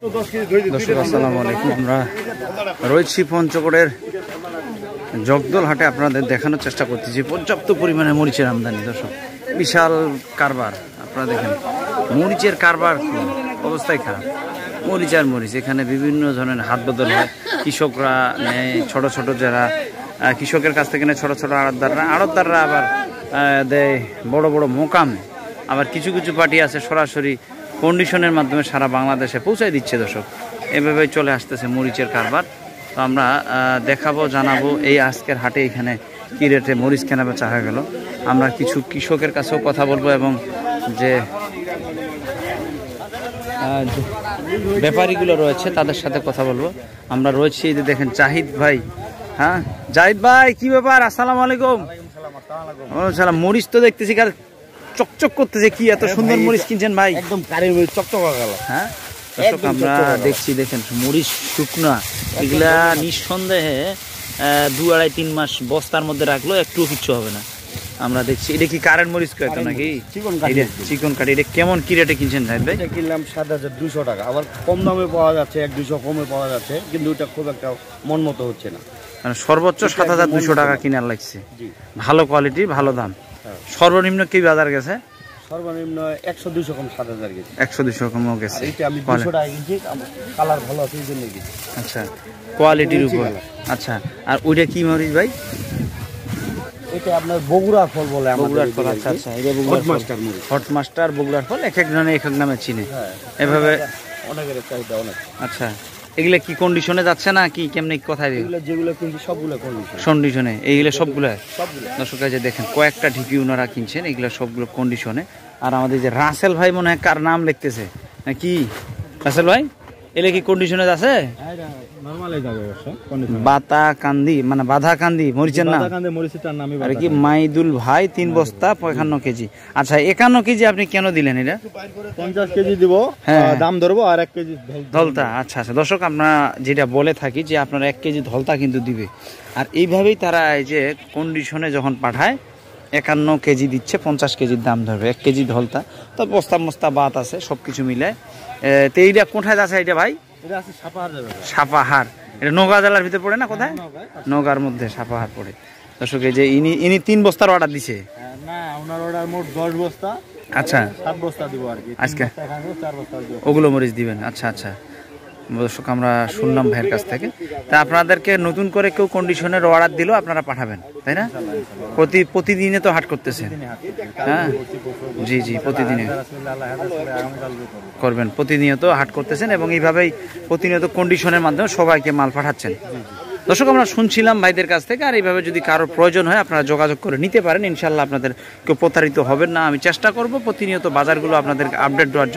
দর্শক আসসালামু আলাইকুম। আমরা রয়েছি পঞ্চগড়ের জগদল হাটে, আপনাদের দেখানোর চেষ্টা করতেছি পর্যাপ্ত পরিমাণে মরিচের আমদানি। দর্শক বিশাল কারবার, আপনারা দেখেন মরিচের কারবার অবস্থায় খারাপ। মরিচ আর মরিচ, এখানে বিভিন্ন ধরনের হাত বদল হয়। কৃষকরা নেয় ছোট ছোট, যারা কৃষকের কাছ থেকে নেয় ছোট ছোট আড়তদাররা আবার দেয় বড় বড় মোকাম। আবার কিছু কিছু পার্টি আছে সরাসরি কন্ডিশনের মাধ্যমে সারা বাংলাদেশে পৌঁছায় দিচ্ছে। দর্শক এভাবে চলে আসতেছে মরিচের কারবার। তো আমরা দেখাবো, জানাবো এই আজকের হাটে এখানে কী রেটে মরিচ কেনা বেচা হয়ে গেল। আমরা কিছু কৃষকের কাছেও কথা বলবো এবং যে ব্যাপারীগুলো রয়েছে তাদের সাথে কথা বলবো। আমরা রয়েছি, এই যে দেখেন জাহিদ ভাই। হ্যাঁ জাহিদ ভাই, কি ব্যাপার? আসসালামু আলাইকুম। সালাম। মরিচ তো দেখতেছি চকচক করতেছে, কি এত সুন্দর মরিচ কিনছেন ভাই? একদম কারের মরিচ চকচক হয়ে গেল। হ্যাঁ দর্শক আমরা দেখছি, দেখেন মরিচ শুকনা, এগুলা নিঃসন্দেহে 2-2.5-3 মাস বস্তার মধ্যে রাখলো একটু কিচ্ছু হবে না। আমরা দেখছি এটা কি কারেন্ট মরিচ কয়েকটা নাকি চিকন কাঠি। এটা কেমন কি রেটে কিনছেন ভাই? এটা কিনলাম 7,200 টাকা। আবার কম দামে পাওয়া যাচ্ছে, 1-200 কমে পাওয়া যাচ্ছে, কিন্তু এটা খুব একটা মন মতো হচ্ছে না। মানে সর্বোচ্চ 7,200 টাকা কিনার লাগছে। ভালো কোয়ালিটি, ভালো দাম। সর্বনিম্ন কি বাজার গেছে? সর্বনিম্ন 100-200 কম 7,000 গেছে। 100-200 কম গেছে। এটা আমি 200 টাকা কিনছি, কালার ভালো আছে এই জন্য কিনছি। আচ্ছা, কোয়ালিটির উপর। আচ্ছা, আর ওইটা কি মরিচ ভাই? এটা আপনার বগুড়া ফল বলে, বগুড়ার ফল। আচ্ছা আচ্ছা, এটা বগুড়ার মাস্টার মরিচ। হট মাস্টার বগুড়ার ফল, এক এক জনে এক এক নামে চিনে। এভাবে অনেকের চাহিদা অনেক। আচ্ছা, এগুলা কি কন্ডিশনে যাচ্ছে না কি কেমনে কোথায়? যেগুলো কিনছি সবগুলো কন্ডিশনে। এইগুলো সবগুলো দর্শক যে দেখেন কয়েকটা ঢিপি ওনারা কিনছেন, এগুলো সবগুলো কন্ডিশনে। আর আমাদের যে রাসেল ভাই মনে হয় কার নাম লিখতেছে নাকি? রাসেল ভাই এলে কি কন্ডিশনে আছে? বাতা কান্দি, মানে বাধা কান্দি মরিচের নাম। আর কি মাইদুল ভাই 3 বস্তা 55 কেজি। আচ্ছা, 51 কেজি আপনি কেন দিলেন? এটা 50 কেজি দিব, দাম ধরবো, আর 1 কেজি ধলতা। আচ্ছা আচ্ছা দর্শক, আমরা যেটা বলে থাকি যে আপনারা 1 কেজি ধলতা কিন্তু দিবে। আর এইভাবেই তারা এই যে কন্ডিশনে যখন পাঠায় 51 কেজি দিচ্ছে, 50 কেজির দাম ধরবে 1 কেজি ধলতা। তো বস্তা মস্তা বাত আছে, সবকিছু মিলে। তো এইটা কোথায় আছে এটা ভাই? এটা আছে সাপাহার। এটা নওগাঁ জেলার ভিতরে পড়ে না? কোথায়? নওগাঁর মধ্যে সাপাহার পড়ে। দর্শক এই যে ইনি 3 বস্তার অর্ডার দিছে না, ওনার অর্ডার মোট 10 বস্তা। আচ্ছা, 7 বস্তা দিব আর কি আজকে। 4 বস্তা দিব, ওগুলো মরিচ দিবেন। আচ্ছা আচ্ছা দর্শক, আমরা শুনলাম ভাইয়ের কাছ থেকে। তা আপনাদেরকে নতুন করে কেউ কন্ডিশনের অর্ডার দিলেও আপনারা পাঠাবেন, তাই না? প্রতিদিনে তো হাট করতেছেন। হ্যাঁ জি জি, প্রতিদিনে করবেন, প্রতিনিয়ত হাট করতেছেন এবং এইভাবেই প্রতিনিয়ত কন্ডিশনের মাধ্যমে সবাইকে মাল পাঠাচ্ছেন। দর্শক আমরা শুনছিলাম ভাইদের কাছ থেকে। আর এইভাবে যদি কারোর প্রয়োজন হয় আপনারা যোগাযোগ করে নিতে পারেন। ইনশাল্লাহ আপনাদের কেউ প্রতারিত হবেন না। আমি চেষ্টা করব প্রতিনিয়ত বাজারগুলো আপনাদেরকে আপডেট দেওয়ার জন্য।